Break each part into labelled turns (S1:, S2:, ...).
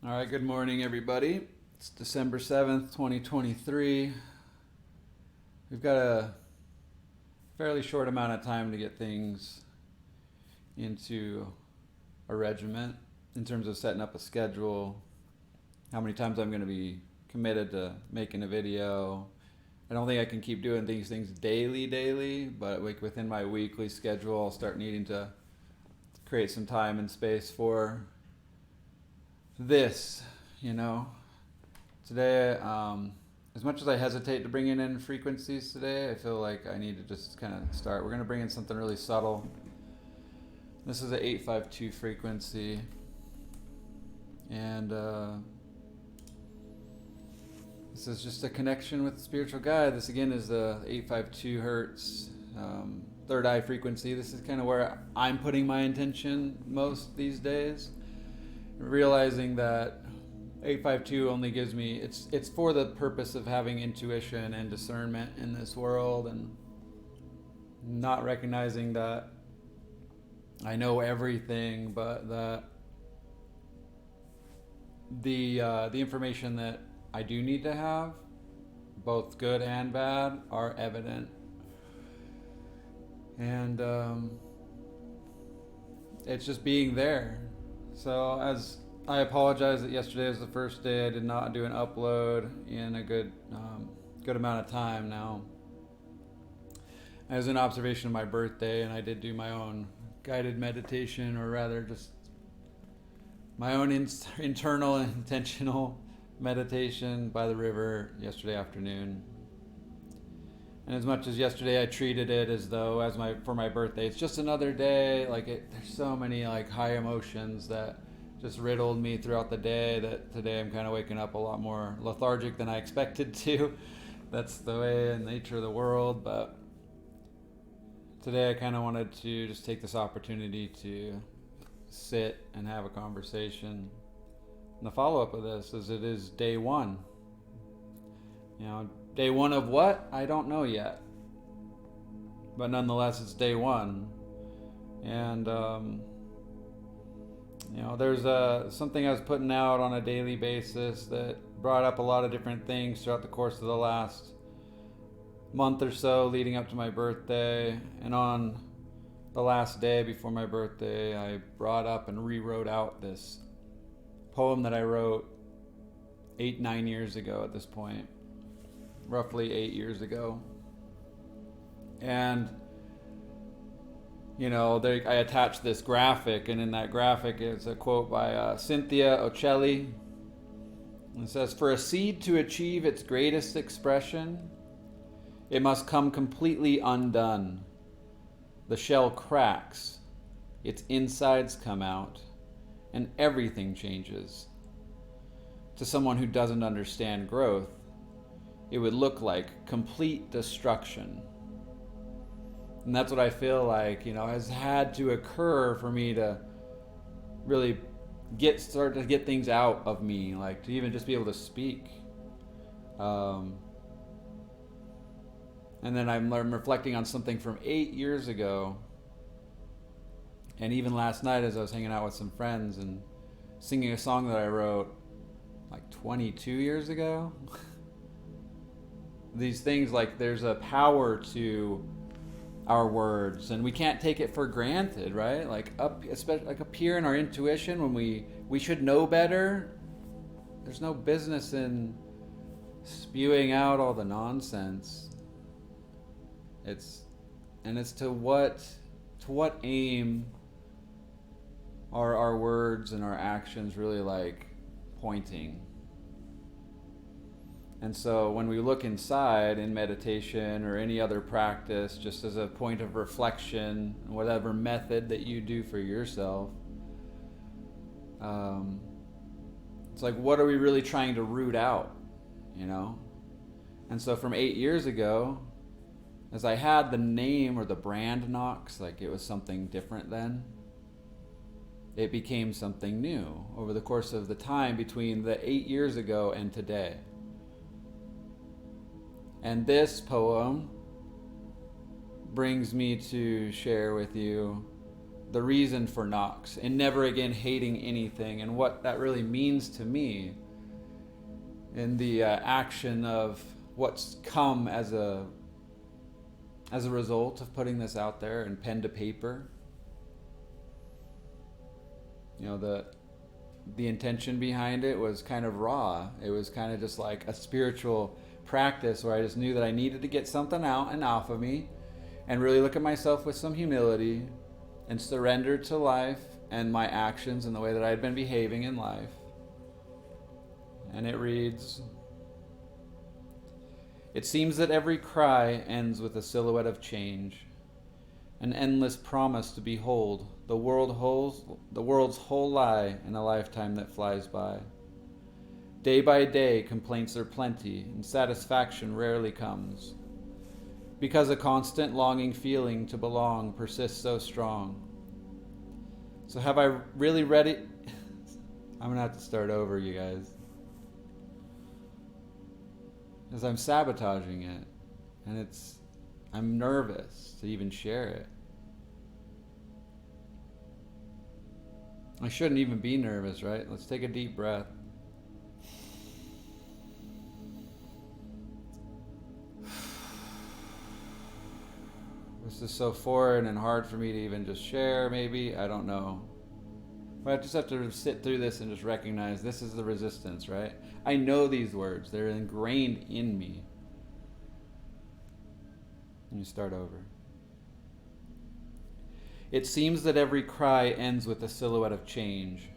S1: All right, good morning, everybody. It's December 7th, 2023. We've got a fairly short amount of time to get things into a regiment in terms of setting up a schedule, how many times I'm going to be committed to making a video. I don't think I can keep doing these things daily, but like within my weekly schedule, I'll start needing to create some time and space for this, you know. Today, as much as I hesitate to bring in frequencies today, I feel like I need to just kind of start. We're going to bring in something really subtle. This is an 852 frequency. And this is just a connection with the spiritual guide. This again is the 852 hertz, third eye frequency. This is kind of where I'm putting my intention most these days. Realizing that 852 only gives me, it's for the purpose of having intuition and discernment in this world, and not recognizing that I know everything, but that the information that I do need to have, both good and bad, are evident. And it's just being there. So as I apologize that yesterday was the first day I did not do an upload in a good amount of time now. As an observation of my birthday, and I did do my own guided meditation, or rather just my own internal and intentional meditation by the river yesterday afternoon. And as much as yesterday I treated it as though for my birthday, it's just another day. There's so many high emotions that just riddled me throughout the day that today I'm kind of waking up a lot more lethargic than I expected to. That's the way and nature of the world. But today I kind of wanted to just take this opportunity to sit and have a conversation. And the follow-up of this is it is day one. Day one of what? I don't know yet. But nonetheless, it's day one. And, there's something I was putting out on a daily basis that brought up a lot of different things throughout the course of the last month or so leading up to my birthday. And on the last day before my birthday, I brought up and rewrote out this poem that I wrote 9 years ago at this point. Roughly 8 years ago. And I attached this graphic, and in that graphic is a quote by Cynthia Ocelli. It says, "For a seed to achieve its greatest expression, it must come completely undone. The shell cracks, its insides come out, and everything changes. To someone who doesn't understand growth, it would look like complete destruction." And that's what I feel like, has had to occur for me to really start to get things out of me, to even just be able to speak. And then I'm reflecting on something from 8 years ago. And even last night as I was hanging out with some friends and singing a song that I wrote 22 years ago. These things, there's a power to our words, and we can't take it for granted, right? Especially up here in our intuition, when we should know better, there's no business in spewing out all the nonsense. It's to what aim are our words and our actions really pointing? And so when we look inside in meditation or any other practice, just as a point of reflection, whatever method that you do for yourself, it's what are we really trying to root out, And so from 8 years ago, as I had the name or the brand Nahx, it was something different then, it became something new over the course of the time between the 8 years ago and today. And this poem brings me to share with you the reason for Nahx and never again hating anything, and what that really means to me in the action of what's come as a result of putting this out there and pen to paper. You know, the intention behind it was kind of raw. It was kind of just like a spiritual practice where I just knew that I needed to get something out and off of me and really look at myself with some humility and surrender to life and my actions and the way that I had been behaving in life. And it reads, "It seems that every cry ends with a silhouette of change, an endless promise to behold the world's whole lie in a lifetime that flies by. Day by day, complaints are plenty, and satisfaction rarely comes, because a constant longing feeling to belong persists so strong. So have I really read it?" I'm going to have to start over, you guys, because I'm sabotaging it, and I'm nervous to even share it. I shouldn't even be nervous, right? Let's take a deep breath. This is so foreign and hard for me to even just share, maybe. I don't know. But I just have to sit through this and just recognize this is the resistance, right? I know these words. They're ingrained in me. Let me start over. It seems that every cry ends with a silhouette of change,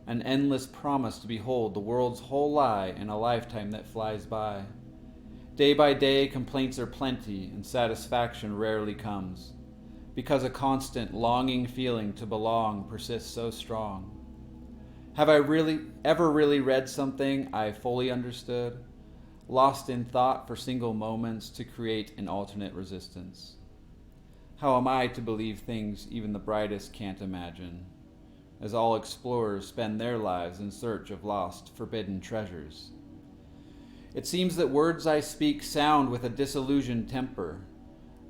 S1: an endless promise to behold the world's whole lie in a lifetime that flies by. Day by day, complaints are plenty, and satisfaction rarely comes, because a constant longing feeling to belong persists so strong. Have I ever really read something I fully understood, lost in thought for single moments to create an alternate resistance? How am I to believe things even the brightest can't imagine, as all explorers spend their lives in search of lost, forbidden treasures? It seems that words I speak sound with a disillusioned temper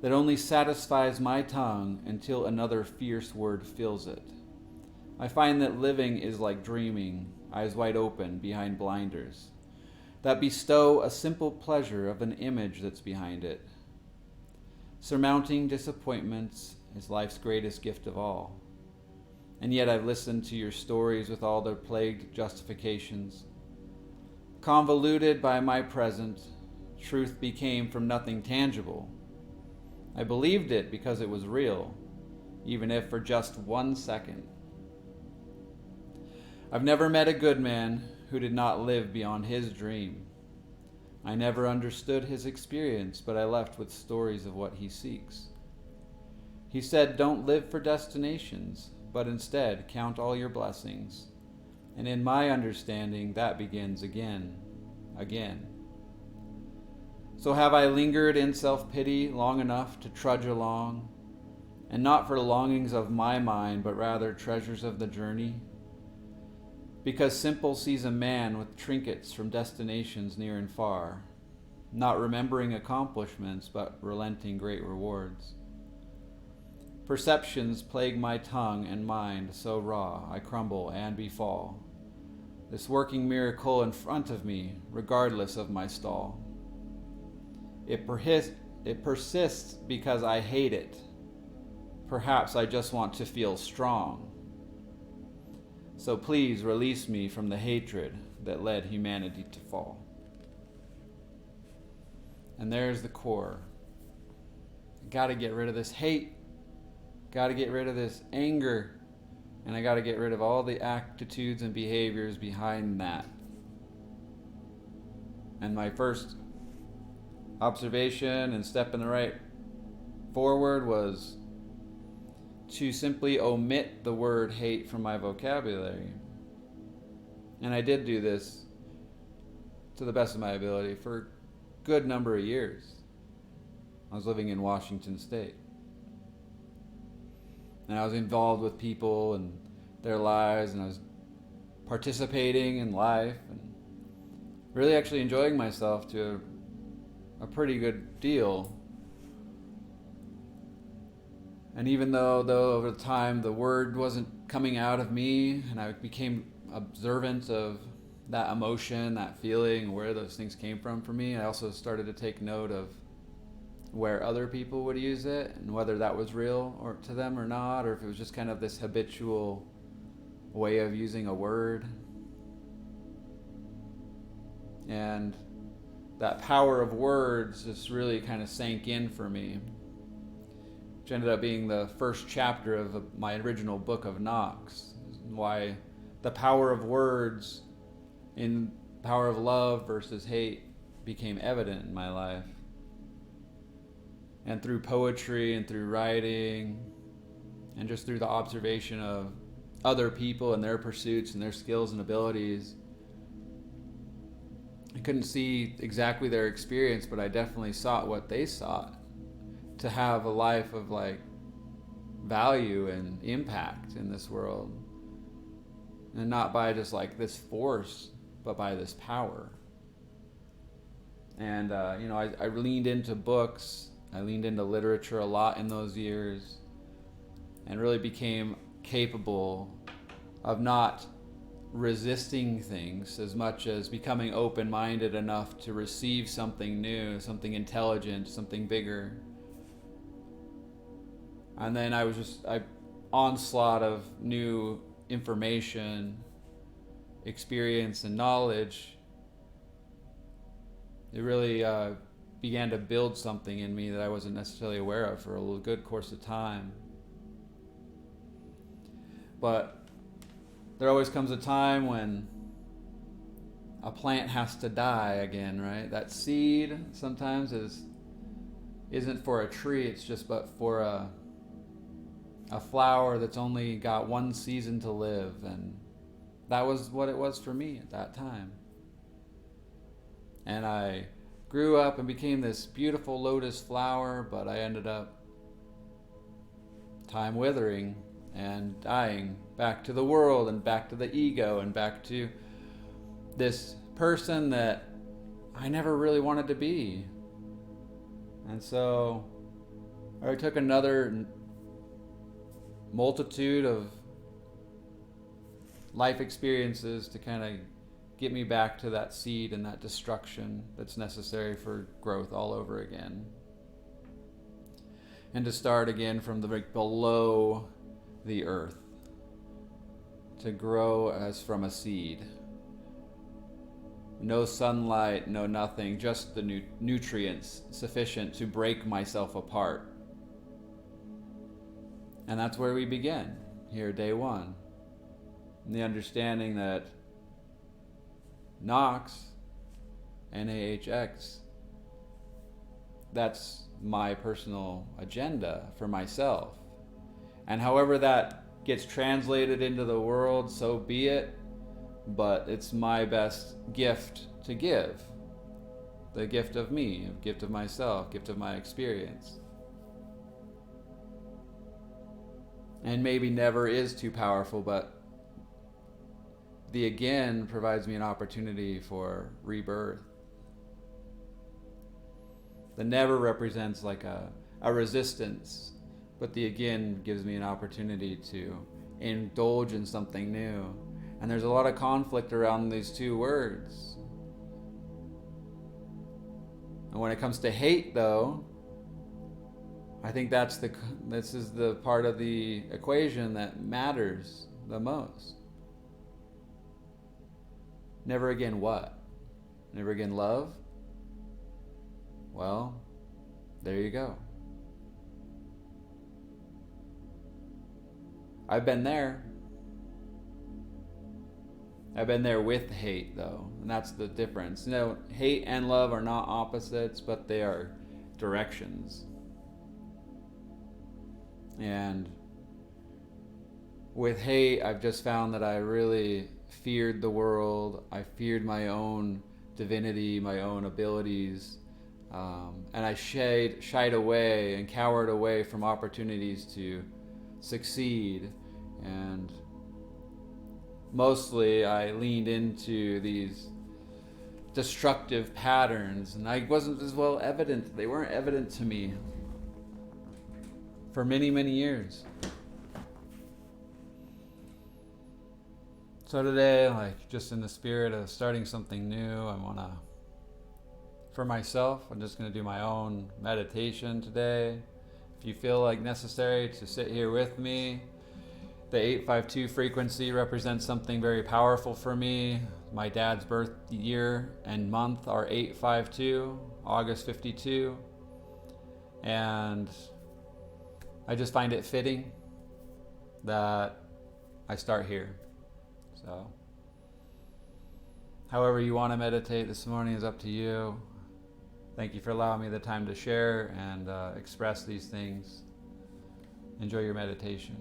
S1: that only satisfies my tongue until another fierce word fills it. I find that living is like dreaming, eyes wide open behind blinders, that bestow a simple pleasure of an image that's behind it. Surmounting disappointments is life's greatest gift of all. And yet I've listened to your stories with all their plagued justifications. Convoluted by my present, truth became from nothing tangible. I believed it because it was real, even if for just 1 second. I've never met a good man who did not live beyond his dream. I never understood his experience, but I left with stories of what he seeks. He said, don't live for destinations, but instead count all your blessings. And in my understanding, that begins again. So have I lingered in self-pity long enough to trudge along, and not for longings of my mind, but rather treasures of the journey? Because simple sees a man with trinkets from destinations near and far, not remembering accomplishments, but relenting great rewards. Perceptions plague my tongue and mind so raw, I crumble and befall. This working miracle in front of me, regardless of my stall. It persists because I hate it. Perhaps I just want to feel strong. So please release me from the hatred that led humanity to fall. And there's the core. Got to get rid of this hate. Got to get rid of this anger. And I got to get rid of all the attitudes and behaviors behind that. And my first observation and step in the right forward was to simply omit the word hate from my vocabulary. And I did do this to the best of my ability for a good number of years. I was living in Washington State. And I was involved with people and their lives, and I was participating in life and really actually enjoying myself to a pretty good deal. And even though over time the word wasn't coming out of me, and I became observant of that emotion, that feeling, where those things came from for me, I also started to take note of where other people would use it and whether that was real or to them or not, or if it was just kind of this habitual way of using a word. And that power of words just really kind of sank in for me, which ended up being the first chapter of my original book of Nahx. Why the power of words in power of love versus hate became evident in my life. And through poetry and through writing and just through the observation of other people and their pursuits and their skills and abilities, I couldn't see exactly their experience, but I definitely sought what they sought, to have a life of like value and impact in this world. And not by just like this force, but by this power. And, I leaned into books, I leaned into literature a lot in those years, and really became capable of not resisting things as much as becoming open-minded enough to receive something new, something intelligent, something bigger. And then I onslaught of new information, experience, and knowledge. It really began to build something in me that I wasn't necessarily aware of for a good course of time. But there always comes a time when a plant has to die again, right? That seed sometimes isn't for a tree, it's just but for a flower that's only got one season to live. And that was what it was for me at that time. And I grew up and became this beautiful lotus flower, but I ended up time withering and dying back to the world and back to the ego and back to this person that I never really wanted to be. And so I took another multitude of life experiences to kind of get me back to that seed and that destruction that's necessary for growth all over again. And to start again from the below the earth, to grow as from a seed. No sunlight, no nothing, just the nutrients sufficient to break myself apart. And that's where we begin, here, day one. And the understanding that Nahx, Nahx, that's my personal agenda for myself. And however that gets translated into the world, so be it. But it's my best gift to give. The gift of me, a gift of myself, gift of my experience. And maybe never is too powerful, but the again provides me an opportunity for rebirth. The never represents like a resistance, but the again gives me an opportunity to indulge in something new. And there's a lot of conflict around these two words. And when it comes to hate, though, I think this is the part of the equation that matters the most. Never again what? Never again love? Well, there you go. I've been there. I've been there with hate, though, and that's the difference. Hate and love are not opposites, but they are directions. And with hate, I've just found that I really feared the world. I feared my own divinity, my own abilities, and I shied away and cowered away from opportunities to succeed. And mostly I leaned into these destructive patterns, and I wasn't as well evident. They weren't evident to me. for many, many years. So today, like just in the spirit of starting something new, for myself, I'm just going to do my own meditation today. If you feel like necessary to sit here with me, the 852 frequency represents something very powerful for me. My dad's birth year and month are 852, August 52. And I just find it fitting that I start here. So, however you want to meditate this morning is up to you. Thank you for allowing me the time to share and express these things. Enjoy your meditation.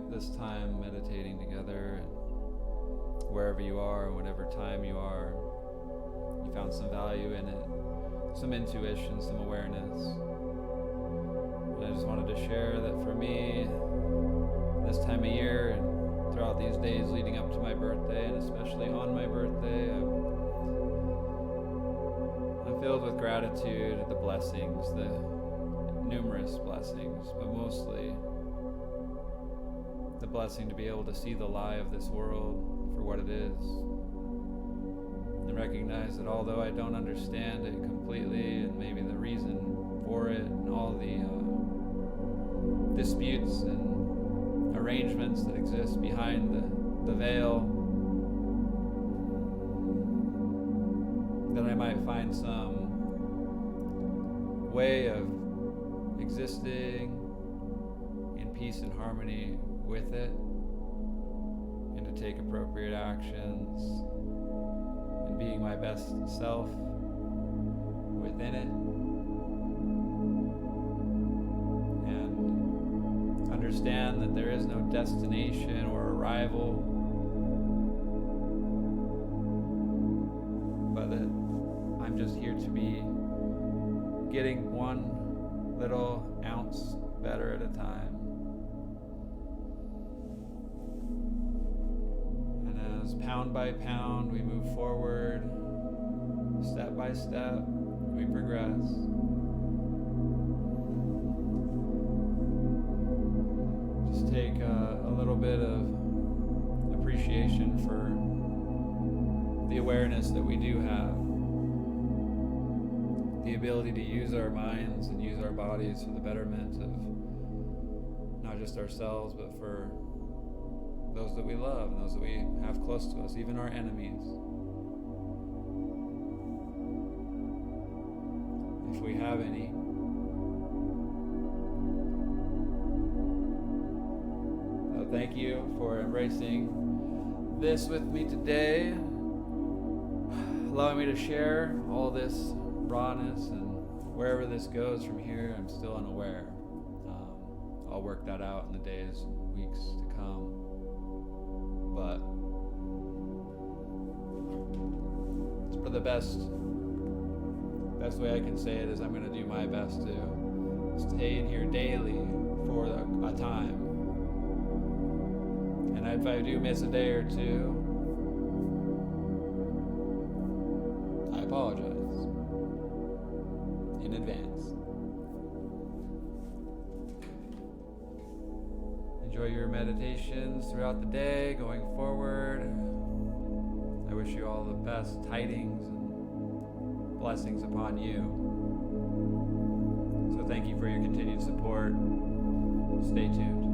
S1: this time meditating together, and wherever you are, whatever time you are, you found some value in it, some intuition, some awareness. And I just wanted to share that for me, this time of year and throughout these days leading up to my birthday, and especially on my birthday, I'm filled with gratitude at the blessings, the numerous blessings, but mostly the blessing to be able to see the lie of this world for what it is, and recognize that although I don't understand it completely, and maybe the reason for it, and all the disputes and arrangements that exist behind the veil, that I might find some way of existing in peace and harmony with it, and to take appropriate actions and being my best self within it, and understand that there is no destination or arrival, but that I'm just here to be getting one little ounce better at a time. And as pound by pound we move forward, step by step we progress. Just take a little bit of appreciation for the awareness that we do have, the ability to use our minds and use our bodies for the betterment of not just ourselves, but for those that we love and those that we have close to us, even our enemies. If we have any. So thank you for embracing this with me today, allowing me to share all this rawness, and wherever this goes from here, I'm still unaware. I'll work that out in the days and weeks to come. But it's for the best way I can say it is I'm going to do my best to stay in here daily for a time. And if I do miss a day or two, I apologize in advance. Enjoy your meditations throughout the day, going forward. I wish you all the best tidings and blessings upon you. So thank you for your continued support. Stay tuned.